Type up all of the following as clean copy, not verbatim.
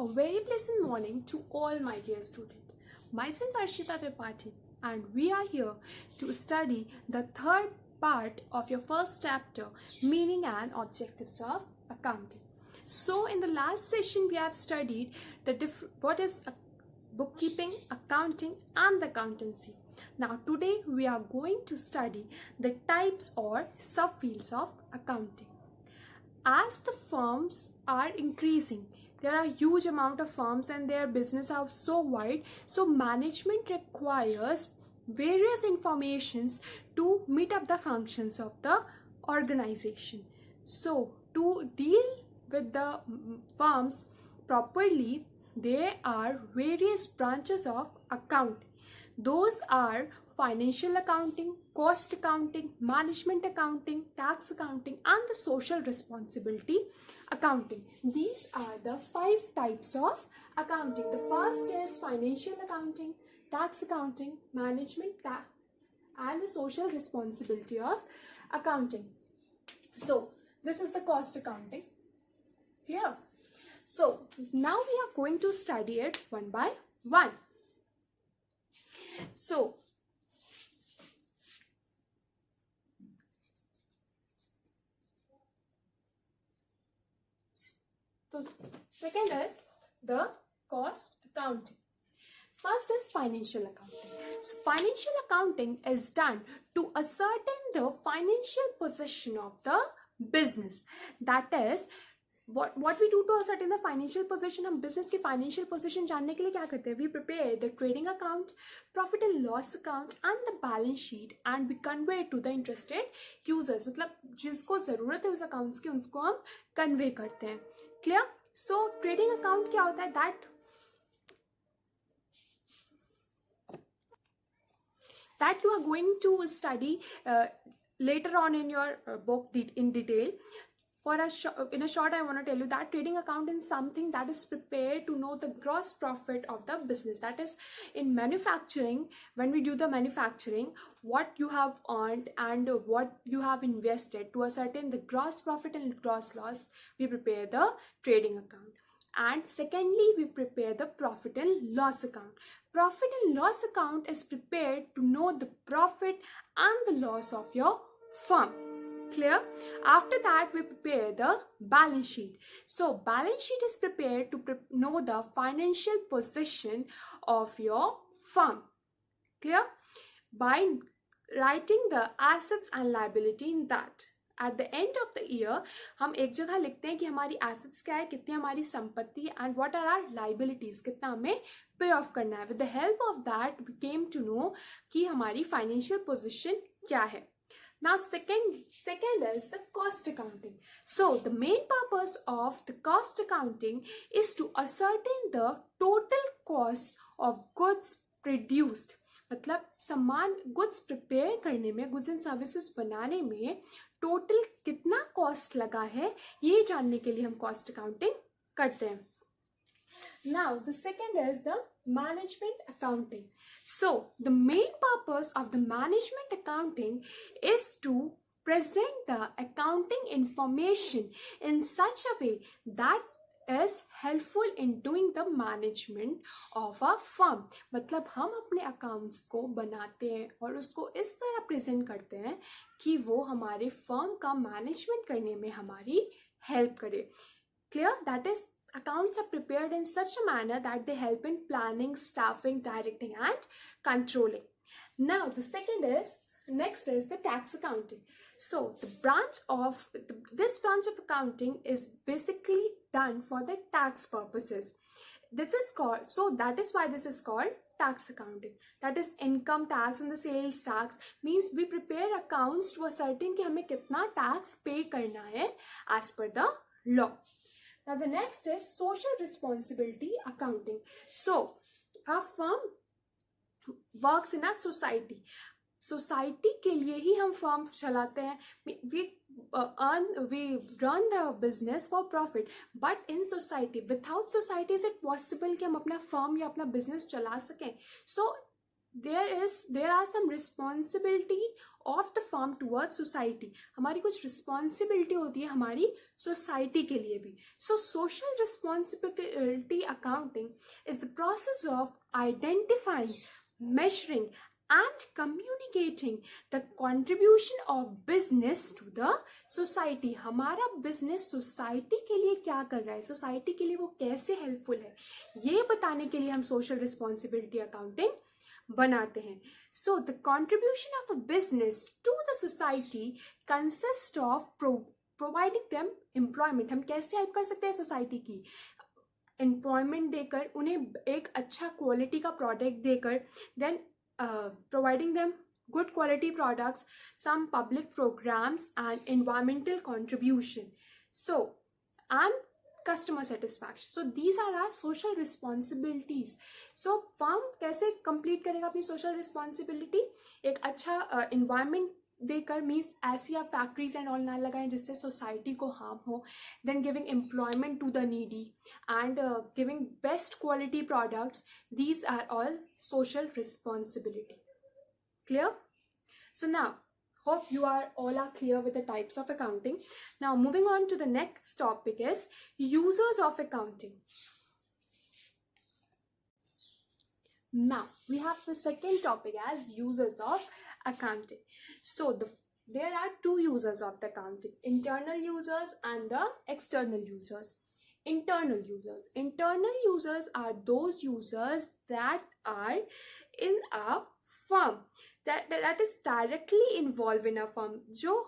A very pleasant morning to all my dear students. Myself Arshita Tripathi and we are here to study the third part of your first chapter, Meaning and Objectives of Accounting. So in the last session we have studied what is bookkeeping, accounting and the accountancy. Now today we are going to study the types or subfields of accounting. As the firms are increasing, there are huge amount of firms and their business are so wide, so management requires various informations to meet up the functions of the organization. So to deal with the firms properly, there are various branches of accounting. Those are financial accounting, cost accounting, management accounting, tax accounting and the social responsibility accounting. These are the 5 types of accounting. The first is financial accounting, tax accounting, management and the social responsibility of accounting. So this is the cost accounting. Clear? So now we are going to study it one by one. So second is the cost accounting. First is financial accounting. So financial accounting is done to ascertain the financial position of the business. That is what we do to ascertain the financial position. हम business की financial position जानने के लिए क्या करते हैं? We prepare the trading account, profit and loss account and the balance sheet and we convey it to the interested users. मतलब जिसको ज़रूरत है उस accounts की उसको हम convey करते हैं. Clear? So trading account क्या होता है? That you are going to study later on in your book in detail. In a short, I want to tell you that trading account is something that is prepared to know the gross profit of the business. That is, in manufacturing, when we do the manufacturing, what you have earned and what you have invested to ascertain the gross profit and gross loss, we prepare the trading account. And secondly, we prepare the profit and loss account. Profit and loss account is prepared to know the profit and the loss of your firm. Clear? After that, we prepare the balance sheet. So balance sheet is prepared to know the financial position of your firm. Clear? By writing the assets and liability in that. At the end of the year, हम एक जगह लिखते हैं कि हमारी assets क्या है, कितनी हमारी संपत्ति and what are our liabilities, कितना हमें pay off करना है. With the help of that, we came to know कि हमारी financial position क्या है. Now second is the cost accounting. So the main purpose of the cost accounting is to ascertain the total cost of goods produced. मतलब सामान goods prepare करने में, goods and services बनाने में total कितना cost लगा है, ये जानने के लिए हम cost accounting करते हैं. Now the second is the management accounting. So the main purpose of the management accounting is to present the accounting information in such a way that is helpful in doing the management of a firm. मतलब हम अपने accounts को बनाते हैं और उसको इस तरह present करते हैं कि वो हमारे firm का management करने में हमारी help करे. Clear? That is, accounts are prepared in such a manner that they help in planning, staffing, directing and controlling. Now the next is the tax accounting. So this branch of accounting is basically done for the tax purposes. That is why this is called tax accounting. That is, income tax and the sales tax means we prepare accounts to ascertain कि हमें कितना tax pay करना है as per the law. Now the next is social responsibility accounting. So our firm works in a society. Society के लिए ही हम firm चलाते हैं. We run the business for profit. But in society, without society, is it possible कि हम अपना firm या अपना business चला सकें? So there are some responsibility of the firm towards society, हमारी कुछ रिस्पॉन्सिबिलिटी होती है हमारी सोसाइटी के लिए भी. So social responsibility accounting is the process of identifying, measuring and communicating the contribution of business to the society. हमारा business society के लिए क्या कर रहा है, society के लिए वो कैसे helpful है, ये बताने के लिए हम social responsibility accounting बनाते हैं. So the contribution of a business to the society consists of providing them employment. हम कैसे हेल्प कर सकते हैं सोसाइटी की, एम्प्लॉयमेंट देकर, उन्हें एक अच्छा क्वालिटी का प्रोडक्ट देकर, then providing them good quality products, some public programs and environmental contribution, so and customer satisfaction. So these are our social responsibilities. So firm कैसे complete करेगा अपनी social responsibility, एक अच्छा environment देकर, मीन्स ऐसी आप फैक्ट्रीज एंड ऑल ना लगाएं जिससे सोसाइटी को हार्म हो, then giving employment to the needy and giving best quality products. These are all social responsibility. Clear? So now hope you are all are clear with the types of accounting. Now moving on to the next topic is users of accounting. Now we have the second topic as users of accounting. So there are two users of the accounting: internal users and the external users. Internal users are those users that are in a firm, that is directly involved in a firm, जो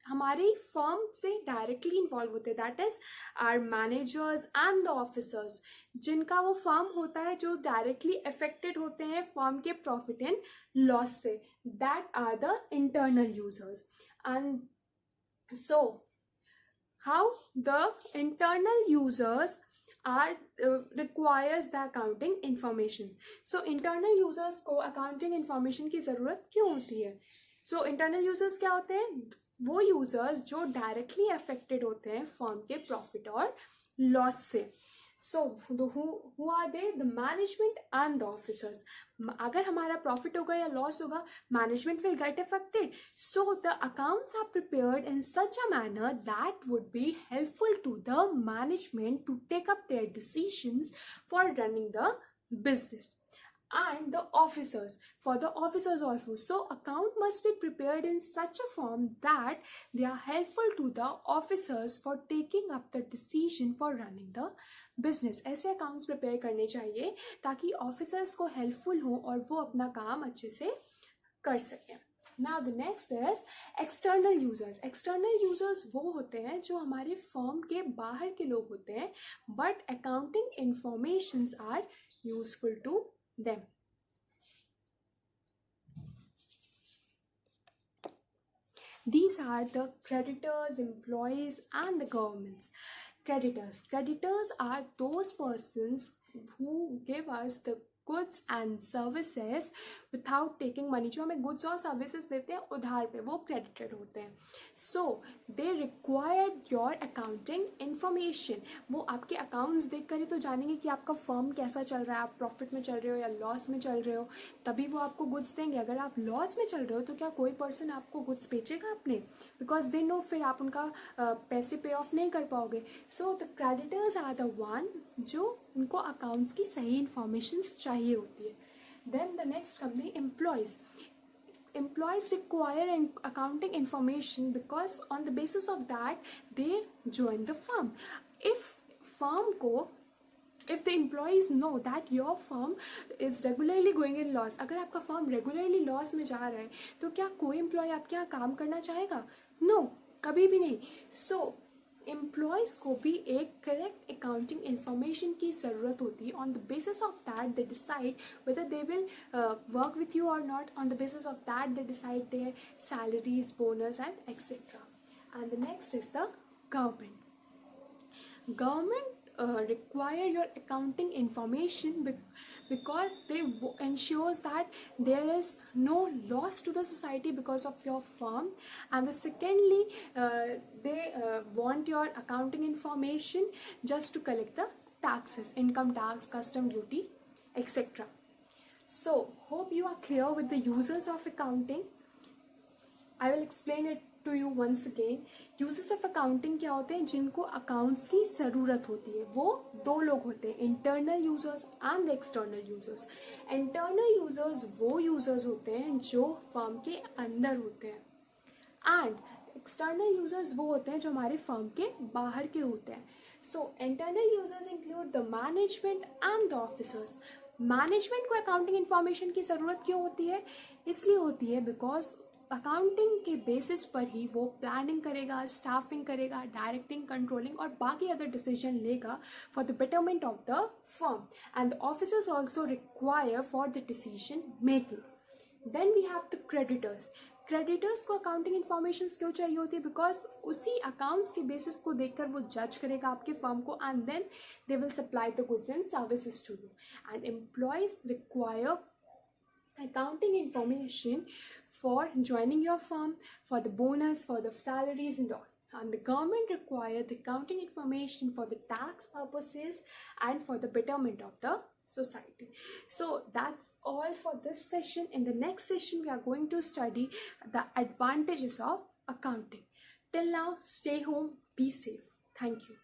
हमारी firm से directly involve होते हैं. That is our managers and the officers, जिनका वो firm होता है, जो डायरेक्टली अफेक्टेड होते हैं फर्म के प्रॉफिट एंड लॉस से. That are the internal users. And so how the internal users are requires the accounting information. So internal users को accounting information की ज़रूरत क्यों होती है? So internal users क्या होते हैं? वो यूजर्स जो डायरेक्टली अफेक्टेड होते हैं फर्म के प्रॉफिट और लॉस से. So who are they? The management and the officers. अगर हमारा प्रॉफिट होगा या लॉस होगा, management will get affected. So the accounts are prepared in such a manner that would be helpful to the management to take up their decisions for running the business. And the officers, for the officers also. So account must be prepared in such a form that they are helpful to the officers for taking up the decision for running the business. ऐसे accounts prepare करने चाहिए ताकि officers को helpful हो और वो अपना काम अच्छे से कर सकें. Now the next is external users. External users वो होते हैं जो हमारे firm के बाहर के लोग होते हैं, but accounting informations are useful to them. These are the creditors, employees and the governments. Creditors are those persons who give us the goods and services without taking money. जो हमें goods और services देते हैं उधार पे, वो credited होते हैं. So they require your accounting information. वो आपके accounts देख कर ही तो जानेंगे कि आपका firm कैसा चल रहा है, आप profit में चल रहे हो या loss में चल रहे हो, तभी वो आपको goods देंगे. अगर आप loss में चल रहे हो तो क्या कोई person आपको goods बेचेगा अपने? Because they know फिर आप उनका पैसे पे ऑफ नहीं कर पाओगे. So the creditors are the one जो उनको अकाउंट्स की सही इंफॉर्मेशंस चाहिए होती है. Then the next company employees. Employees require an accounting information because on the basis of that they join the firm. If the employees know that your firm is regularly going in loss, अगर आपका firm regularly loss में जा रहा है तो क्या कोई employee आपके यहाँ काम करना चाहेगा? No, कभी भी नहीं. So एम्प्लॉयज़ को भी एक करेक्ट अकाउंटिंग इंफॉर्मेशन की ज़रूरत होती है. On the basis of that they decide whether they will work with you और not. On the basis of that they decide their salaries, bonus and etcetera. And the next is the government. Require your accounting information because they ensures that there is no loss to the society because of your firm. And secondly, they want your accounting information just to collect the taxes, income tax, custom duty, etc. So hope you are clear with the users of accounting. I will explain it to you once again. Users of accounting क्या होते हैं? जिनको accounts की ज़रूरत होती है. वो दो लोग होते हैं, internal users and external users. Internal users वो यूजर्स होते हैं जो फर्म के अंदर होते हैं, एंड एक्सटर्नल यूजर्स वो होते हैं जो हमारे फर्म के बाहर के होते हैं. So internal users include the management and the officers. Management को अकाउंटिंग इंफॉर्मेशन की ज़रूरत क्यों होती है? इसलिए होती है बिकॉज अकाउंटिंग के बेसिस पर ही वो प्लानिंग करेगा, स्टाफिंग करेगा, डायरेक्टिंग, कंट्रोलिंग और बाकी अदर डिसीजन लेगा for the betterment of the firm. And the officers also require for the decision making. Then we have the creditors. Creditors को अकाउंटिंग इंफॉर्मेशन क्यों चाहिए होती है? बिकॉज उसी अकाउंट्स के बेसिस को देखकर वो जज करेगा आपके फर्म को, and then they will supply the goods and services to you. And employees require accounting information for joining your firm, for the bonus, for the salaries and all. And the government require the accounting information for the tax purposes and for the betterment of the society. So that's all for this session. In the next session, we are going to study the advantages of accounting. Till now, stay home, be safe. Thank you.